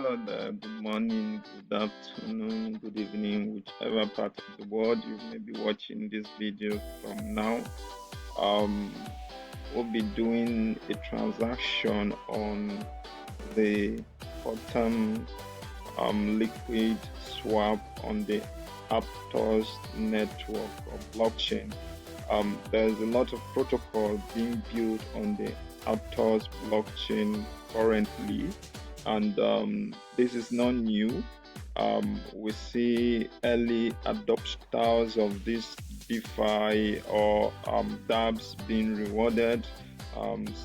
Hello there, good morning, good afternoon, good evening, whichever part of the world you may be watching this video from now. Um, we'll be doing a transaction on the potem liquid swap on the Aptos network or blockchain. There's a lot of protocol being built on the Aptos blockchain currently, and this is not new. We see early adopters of this DeFi or dApps being rewarded.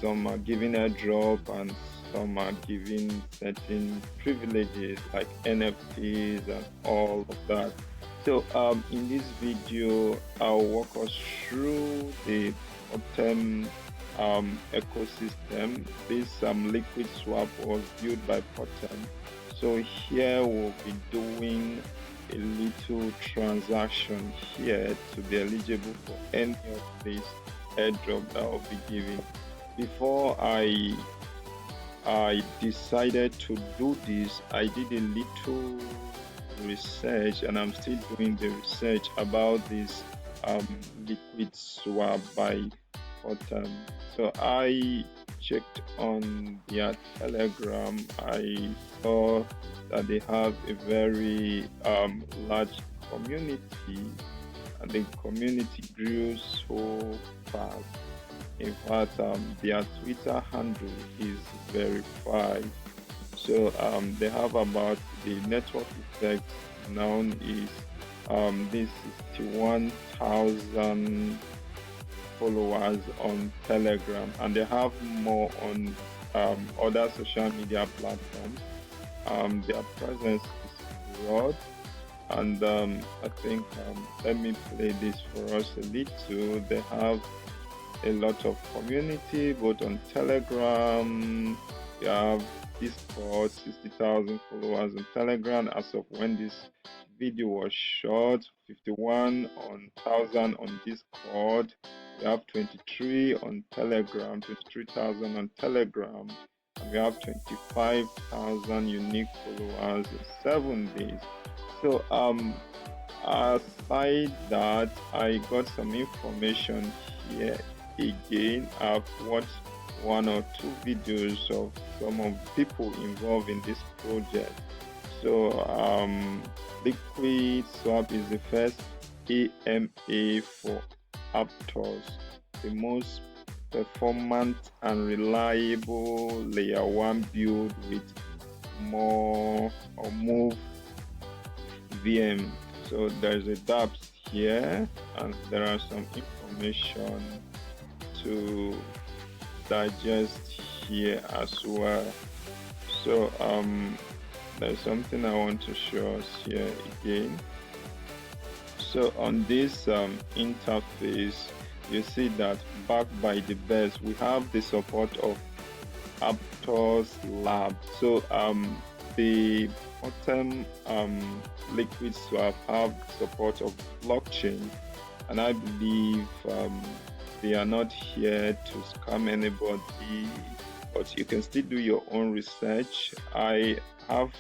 Some are giving airdrop and some are giving certain privileges like NFTs and all of that. So in this video, I'll walk us through the Potem ecosystem. This Liquidswap was built by Potem. So here we'll be doing a little transaction here to be eligible for any of these airdrop that I'll be giving. Before I decided to do this, I did a little research and I'm still doing the research about this Liquidswap by Potem. So I checked on their Telegram. I saw that they have a very large community, and the community grew so fast. In fact, their Twitter handle is verified. So they have about the network effect known is this 61,000 followers on Telegram, and they have more on other social media platforms. Their presence is broad, and I think let me play this for us a little. They have a lot of community both on Telegram. They have Discord, 60,000 followers on Telegram as of when this video was shot, 51,000 on Discord. We have 23 on Telegram, 23,000 on Telegram, and we have 25,000 unique followers in 7 days. So aside that, I got some information here. Again, I've watched 1 or 2 videos of some of the people involved in this project. So Liquidswap is the first AMA for Aptos, the most performant and reliable layer 1 build with more or move VM. So there's a dApps here, and there are some information to digest here as well. So there's something I want to show us here again. So on this interface, you see that backed by the best, we have the support of Aptos Labs. So the Potem Liquidswap have support of blockchain, and I believe they are not here to scam anybody, but you can still do your own research. I have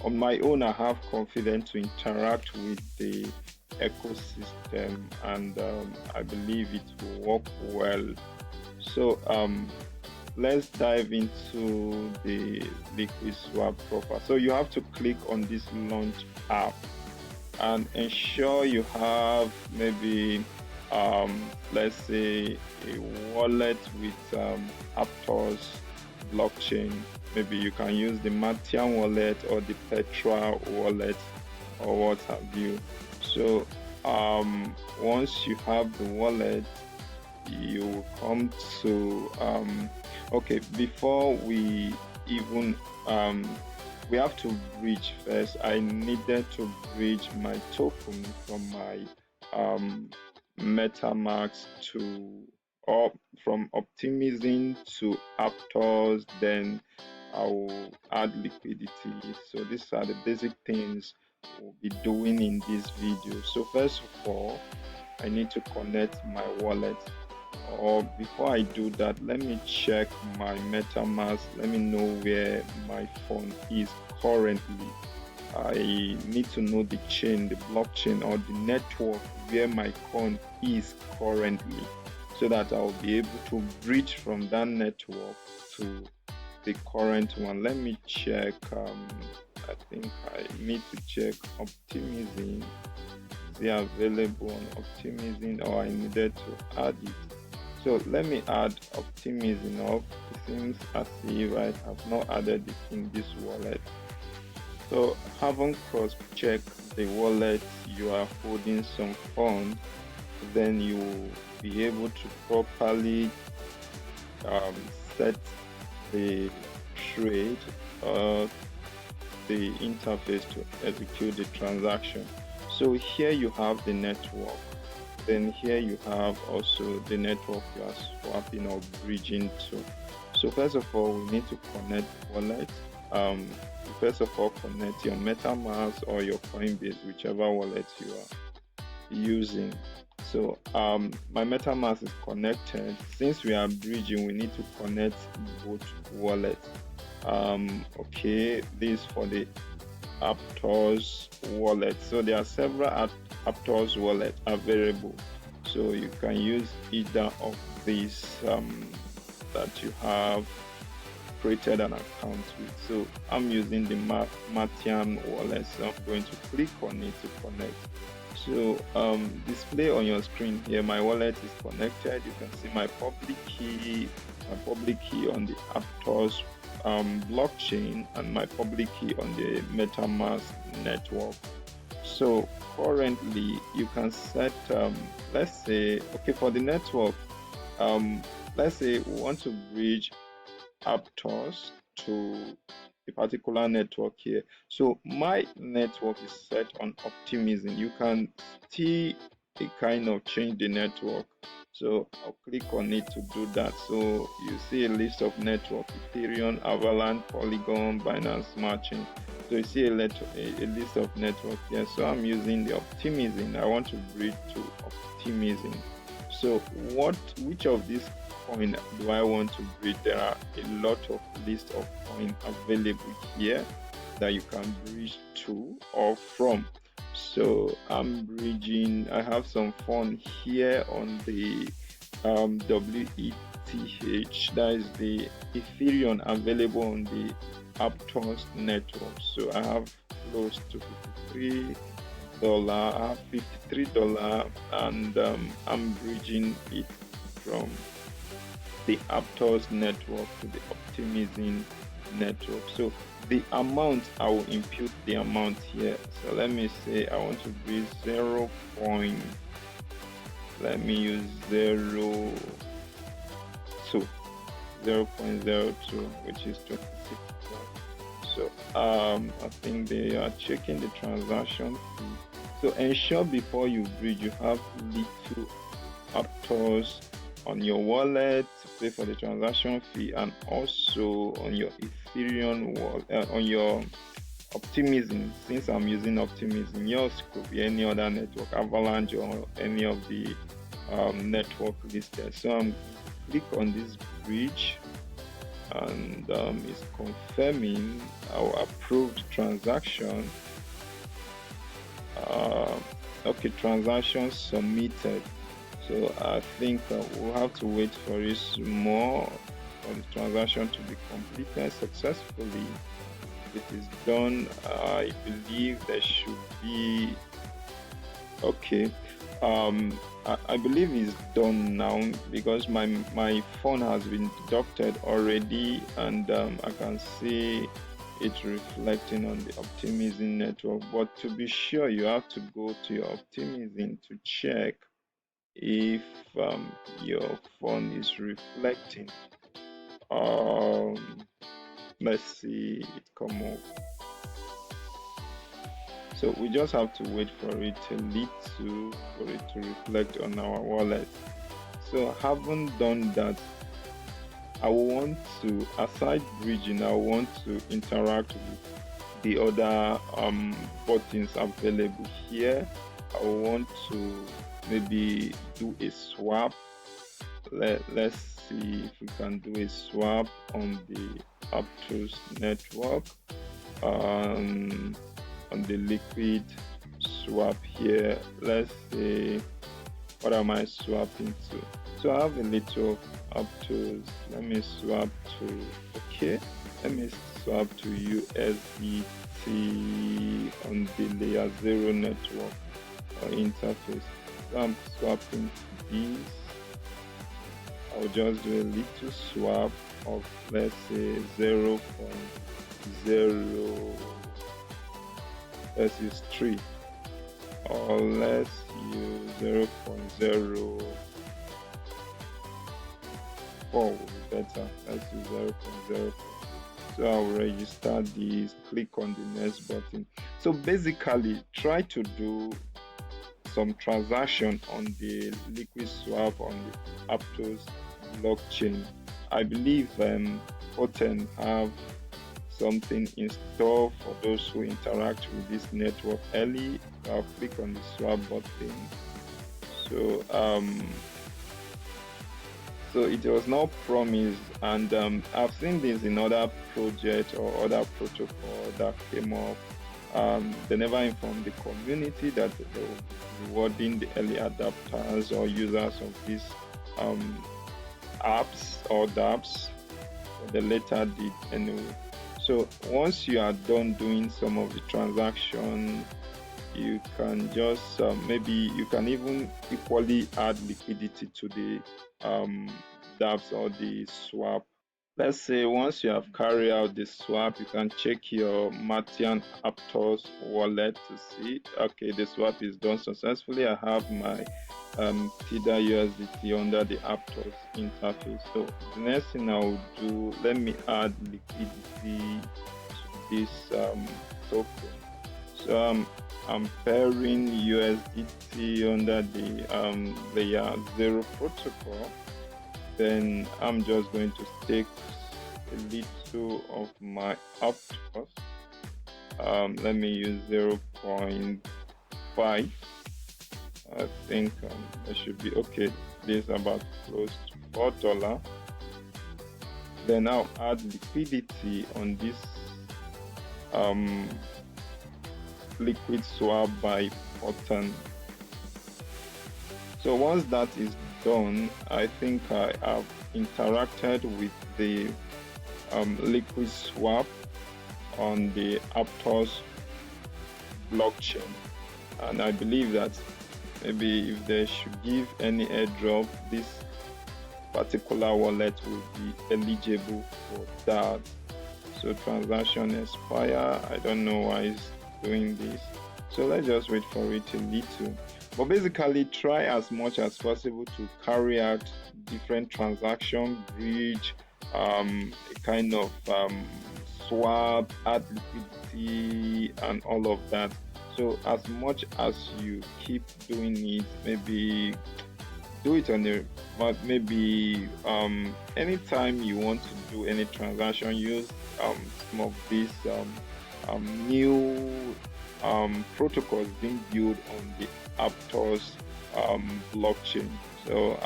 on my own, I have confidence to interact with the ecosystem, and I believe it will work well. So let's dive into the Liquidswap proper. So you have to click on this launch app and ensure you have maybe let's say a wallet with Aptos blockchain. Maybe you can use the Martian wallet or the Petra wallet or what have you. So once you have the wallet, you will come to okay, before we even we have to bridge first. I needed to bridge my token from my MetaMask to, or from Optimism to Aptos, then I will add liquidity. So these are the basic things we'll be doing in this video. So first of all, I need to connect my wallet Or before I do that, let me check my MetaMask. Let me know where my phone is currently. I need to know the chain, the blockchain, or the network where my coin is currently, so that I'll be able to bridge from that network to the current one. Let me check. I think I need to check Optimism. Is it available on Optimism, or I needed to add it? So let me add Optimism up. It seems as if I have not added it in this wallet. So having cross-checked the wallet, you are holding some funds, then you will be able to properly set the trade, the interface to execute the transaction. So here you have the network. Then here you have also the network you are swapping or bridging to. So first of all, we need to connect wallet. First of all, connect your MetaMask or your Coinbase, whichever wallet you are using. So my MetaMask is connected. Since we are bridging, we need to connect both wallets. Okay, this for the Aptos wallet. So there are several Aptos wallet available. So you can use either of these that you have created an account with. So I'm using the Martian wallet, so I'm going to click on it to connect. So display on your screen here, my wallet is connected. You can see my public key on the Aptos blockchain, and my public key on the MetaMask network. So currently you can set let's say, okay, for the network, let's say we want to bridge Aptos to a particular network here. So my network is set on Optimism. You can still kind of change the network. So I'll click on it to do that. So you see a list of network: Ethereum, Avalanche, Polygon, Binance Smart Chain. So you see a list of network here. So I'm using the Optimism. I want to bridge to Optimism. So which of these coin do I want to bridge? There are a lot of list of coin available here that you can bridge to or from. So I'm bridging. I have some fun here on the WETH, that is the Ethereum available on the Aptos network. So I have close to $53. I have $53, and I'm bridging it from the Aptos network to the Optimism network. So the amount, I will input the amount here. So let me say I want to bridge 0. Let me use 0.02, which is 26. So I think they are checking the transaction fee. So ensure before you bridge you have little Aptos on your wallet to pay for the transaction fee, and also on your Ethereum wallet, on your Optimism. Since I'm using Optimism, yours could be any other network, Avalanche or any of the network listed. So I'm click on this bridge, and it's confirming our approved transaction. Okay, transaction submitted. So I think we'll have to wait for it more for the transaction to be completed successfully. If it is done, I believe there should be okay. I believe it's done now, because my phone has been deducted already, and I can see it reflecting on the Optimism network. But to be sure, you have to go to your Optimism to check if your phone is reflecting. Let's see it come up. So we just have to wait for it to reflect on our wallet. So having done that, I want to, aside bridging, I want to interact with the other buttons available here. I want to maybe do a swap. let's see if we can do a swap on the Aptos network, on the liquid swap here. Let's see, what am I swapping to? So I have a little Aptos. Let me swap to, okay, let me swap to USDT on the layer 0 network interface. So I'm swapping to this. I'll just do a little swap of, let's say, 0.0, let's use 3, or let's use 0.04 will be better. Let's use 0.04. So I'll register this, click on the next button. So basically, try to do some transaction on the Liquidswap on the Aptos blockchain. I believe potem have something in store for those who interact with this network early. I'll click on the swap button. So it was not promised, and I've seen this in other projects or other protocols that came up. They never informed the community that they were rewarding the early adapters or users of these apps or dApps. They later did anyway. So once you are done doing some of the transaction, you can just maybe you can even equally add liquidity to the dApps or the swap. Let's say once you have carried out the swap, you can check your Martian Aptos wallet to see, okay, the swap is done successfully. I have my TIDA USDT under the Aptos interface. So the next thing I will do, let me add liquidity to this token. So I'm pairing USDT under the layer 0 protocol. Then I'm just going to stake a little of my Aptos. Let me use 0.5. I think that should be okay. This is about close to $4. Then I'll add liquidity on this Liquidswap by potem. So once that is done, I think I have interacted with the Liquidswap on the Aptos blockchain, and I believe that maybe if they should give any airdrop, this particular wallet will be eligible for that. So transaction expire. I don't know why it's doing this, so let's just wait for it a little. But basically, try as much as possible to carry out different transaction, bridge, a kind of swap, add liquidity, and all of that. So as much as you keep doing it, maybe do it on the, but maybe anytime you want to do any transaction, use some of these new protocols being built on the Aptos blockchain. So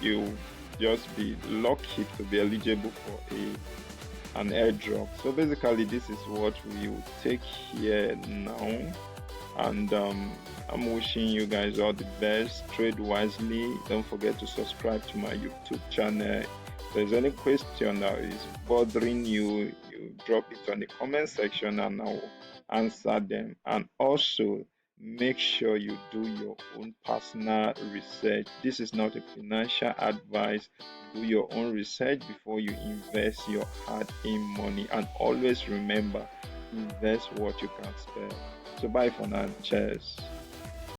you just be lucky to be eligible for an airdrop. So basically, this is what we will take here now, and I'm wishing you guys all the best. Trade wisely. Don't forget to subscribe to my YouTube channel. If there's any question that is bothering you, you drop it on the comment section and I'll answer them. And also, make sure you do your own personal research. This is not a financial advice. Do your own research before you invest your hard-earned money, and always remember, invest what you can spare. So bye for now. Cheers.